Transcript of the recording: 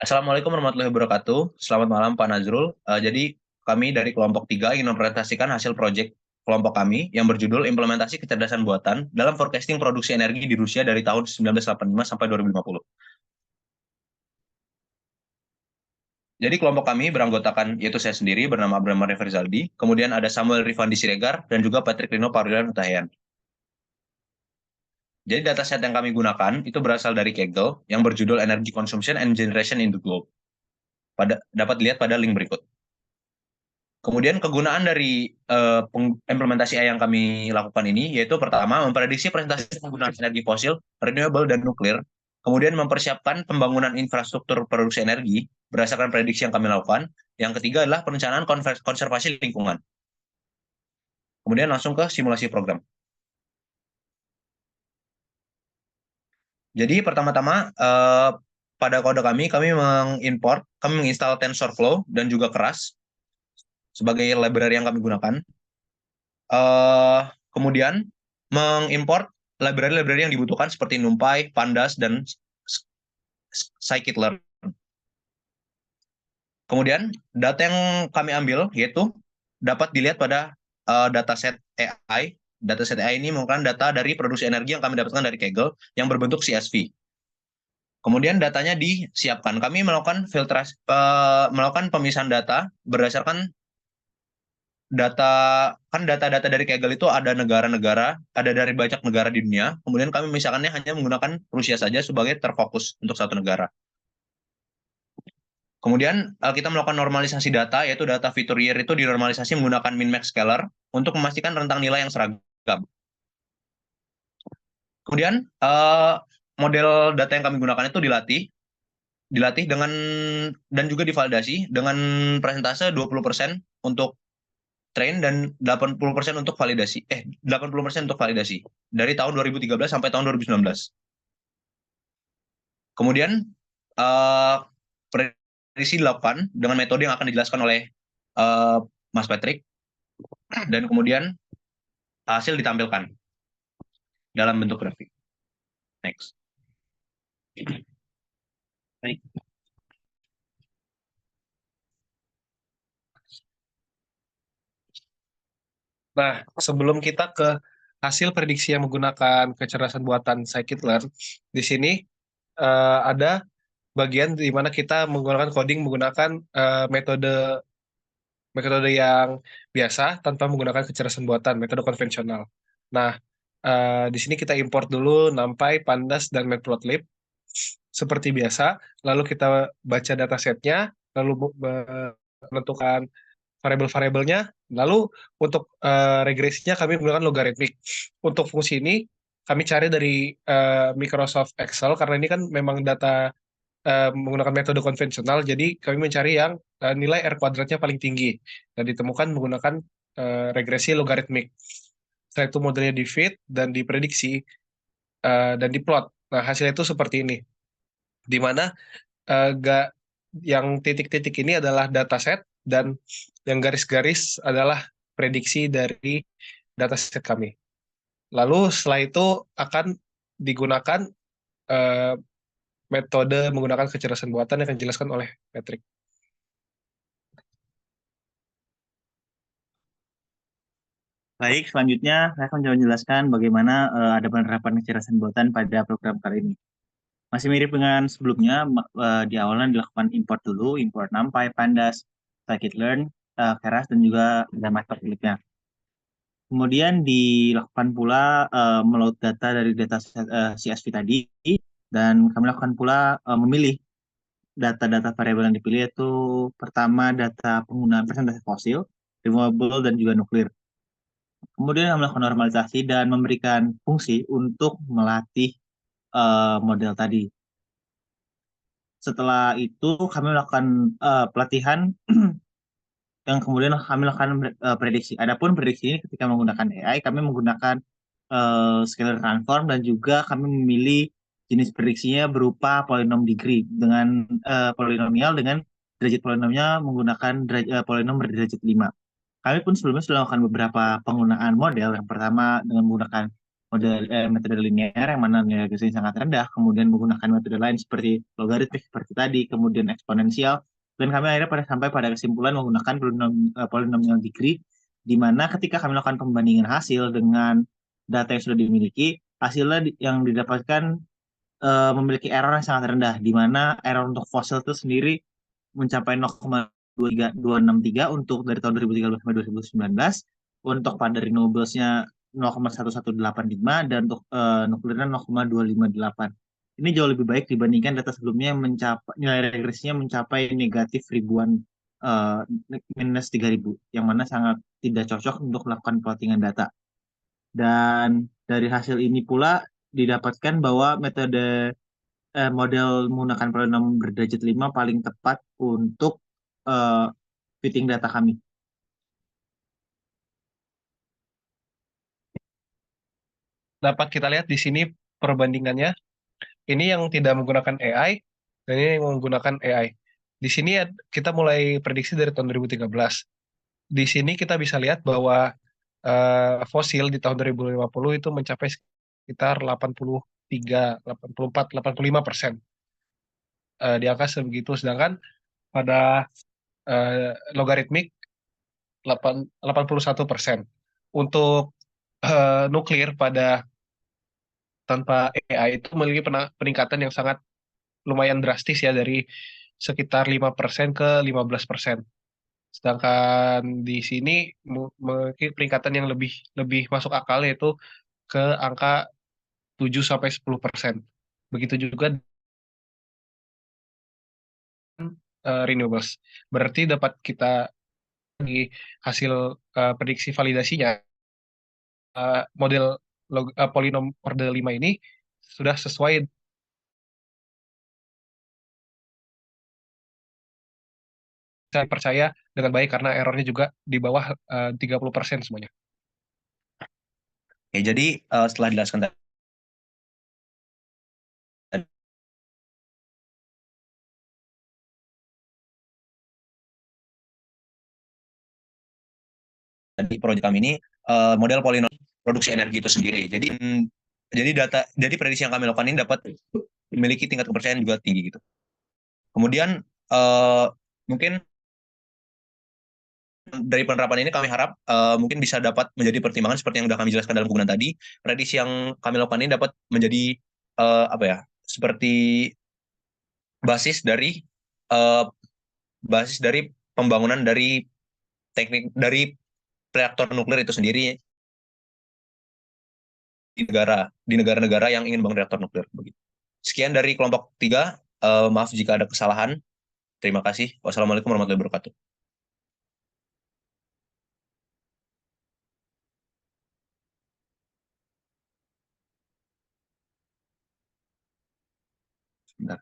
Assalamualaikum warahmatullahi wabarakatuh. Selamat malam Pak Nazrul. Jadi kami dari kelompok 3 ingin mempresentasikan hasil proyek kelompok kami yang berjudul Implementasi Kecerdasan Buatan dalam Forecasting Produksi Energi di Rusia dari tahun 1985 sampai 2050. Jadi kelompok kami beranggotakan, yaitu saya sendiri bernama Abraham Maria Ferizaldi, kemudian ada Samuel Rifandi Siregar, dan juga Patrick Rino Parilan Hutahian. Jadi dataset yang kami gunakan itu berasal dari Kaggle yang berjudul Energy Consumption and Generation in the Globe. Dapat dilihat pada link berikut. Kemudian kegunaan dari implementasi AI yang kami lakukan ini yaitu pertama memprediksi presentasi penggunaan energi fosil, renewable, dan nuklir, kemudian mempersiapkan pembangunan infrastruktur produksi energi berdasarkan prediksi yang kami lakukan. Yang ketiga adalah perencanaan konservasi lingkungan. Kemudian langsung ke simulasi program. Jadi pertama-tama pada kode kami menginstal TensorFlow dan juga Keras sebagai library yang kami gunakan. Kemudian mengimport library-library yang dibutuhkan seperti NumPy, Pandas, dan scikit-learn. Kemudian data yang kami ambil yaitu dapat dilihat pada dataset AI. Dataset AI ini merupakan data dari produksi energi yang kami dapatkan dari Kaggle yang berbentuk CSV. Kemudian datanya disiapkan. Kami melakukan melakukan pemisahan data berdasarkan data-data dari Kaggle itu ada negara-negara, ada dari banyak negara di dunia. Kemudian kami misalkannya hanya menggunakan Rusia saja sebagai terfokus untuk satu negara. Kemudian kita melakukan normalisasi data, yaitu data fitur year itu dinormalisasi menggunakan min-max scalar untuk memastikan rentang nilai yang seragam. Kemudian model data yang kami gunakan itu dilatih dengan dan juga divalidasi dengan persentase 20% untuk train dan 80% untuk validasi. 80% untuk validasi dari tahun 2013 sampai tahun 2019. Kemudian prediksi dilakukan dengan metode yang akan dijelaskan oleh Mas Patrick, dan kemudian hasil ditampilkan dalam bentuk grafik. Next. Baik. Nah, sebelum kita ke hasil prediksi yang menggunakan kecerdasan buatan scikit-learn, di sini ada bagian di mana kita menggunakan coding menggunakan metode yang biasa tanpa menggunakan kecerdasan buatan, metode konvensional. Nah, di sini kita import dulu NumPy, Pandas, dan Matplotlib seperti biasa. Lalu kita baca datasetnya, lalu menentukan variabel-variabelnya. Lalu untuk regresinya kami menggunakan logaritmik. Untuk fungsi ini kami cari dari Microsoft Excel karena ini kan memang data menggunakan metode konvensional, jadi kami mencari yang nilai R kuadratnya paling tinggi dan ditemukan menggunakan regresi logaritmik. Setelah itu modelnya di fit dan diprediksi dan diplot. Nah, hasilnya itu seperti ini, di mana yang titik-titik ini adalah dataset dan yang garis-garis adalah prediksi dari dataset kami. Lalu setelah itu akan digunakan metode menggunakan kecerdasan buatan yang akan dijelaskan oleh Patrick. Baik, selanjutnya saya akan menjelaskan bagaimana ada penerapan kecerdasan buatan pada program kali ini. Masih mirip dengan sebelumnya, di awalnya dilakukan import dulu, import NumPy, Pandas, scikit-learn, Keras, dan juga ada Matplotlib-nya. Kemudian dilakukan pula meload data dari data CSV tadi, dan kami lakukan pula memilih data-data variabel yang dipilih, yaitu pertama data penggunaan presentasi fosil, renewable, dan juga nuklir. Kemudian kami melakukan normalisasi dan memberikan fungsi untuk melatih model tadi. Setelah itu kami melakukan pelatihan yang kemudian kami lakukan prediksi. Adapun prediksi ini ketika menggunakan AI, kami menggunakan scalar transform dan juga kami memilih jenis prediksinya berupa polinom degree dengan polinomial dengan derajat polinomnya menggunakan polinom berderajat 5. Kami pun sebelumnya sudah melakukan beberapa penggunaan model. Yang pertama dengan menggunakan metode linear yang mana nilai regresisinya sangat rendah, kemudian menggunakan metode lain seperti logaritmik seperti tadi, kemudian eksponensial, dan kami akhirnya sampai pada kesimpulan menggunakan polinomial degree, di mana ketika kami melakukan pembandingan hasil dengan data yang sudah dimiliki, hasilnya yang didapatkan memiliki error yang sangat rendah, di mana error untuk fosil itu sendiri mencapai 0,263 untuk dari tahun 2013 sampai 2019, untuk pada renewables-nya 0,1185, dan untuk nuklirnya 0,258. Ini jauh lebih baik dibandingkan data sebelumnya yang nilai regresinya mencapai negatif ribuan, eh, minus 3.000, yang mana sangat tidak cocok untuk melakukan plottingan data. Dan dari hasil ini pula didapatkan bahwa model menggunakan polinom berderajat 5 paling tepat untuk eh, fitting data kami. Dapat kita lihat di sini perbandingannya. Ini yang tidak menggunakan AI dan ini yang menggunakan AI. Di sini kita mulai prediksi dari tahun 2013. Di sini kita bisa lihat bahwa fosil di tahun 2050 itu mencapai sekitar 83, 84, 85%. Di angka sebegitu. Sedangkan pada logaritmik 81%. Untuk nuklir pada tanpa AI itu memiliki peningkatan yang sangat lumayan drastis ya, dari sekitar 5% ke 15%. Sedangkan di sini memiliki peningkatan yang lebih lebih masuk akal, yaitu ke angka 7 sampai 10%. Begitu juga renewables. Berarti dapat kita di hasil prediksi validasinya, model polinom order 5 ini sudah sesuai, saya percaya dengan baik karena errornya juga di bawah 30% semuanya. Oke, jadi setelah dijelaskan tadi, proyek kami ini model polinom produksi energi itu sendiri. Jadi prediksi yang kami lakukan ini dapat memiliki tingkat kepercayaan juga tinggi gitu. Kemudian mungkin dari penerapan ini kami harap mungkin bisa dapat menjadi pertimbangan seperti yang sudah kami jelaskan dalam penggunaan tadi. Prediksi yang kami lakukan ini dapat menjadi apa ya, seperti basis dari uh, basis dari pembangunan dari teknik dari reaktor nuklir itu sendiri di negara-negara yang ingin bangun reaktor nuklir. Begitu. Sekian dari kelompok 3. Maaf jika ada kesalahan. Terima kasih. Wassalamualaikum warahmatullahi wabarakatuh. Sebentar.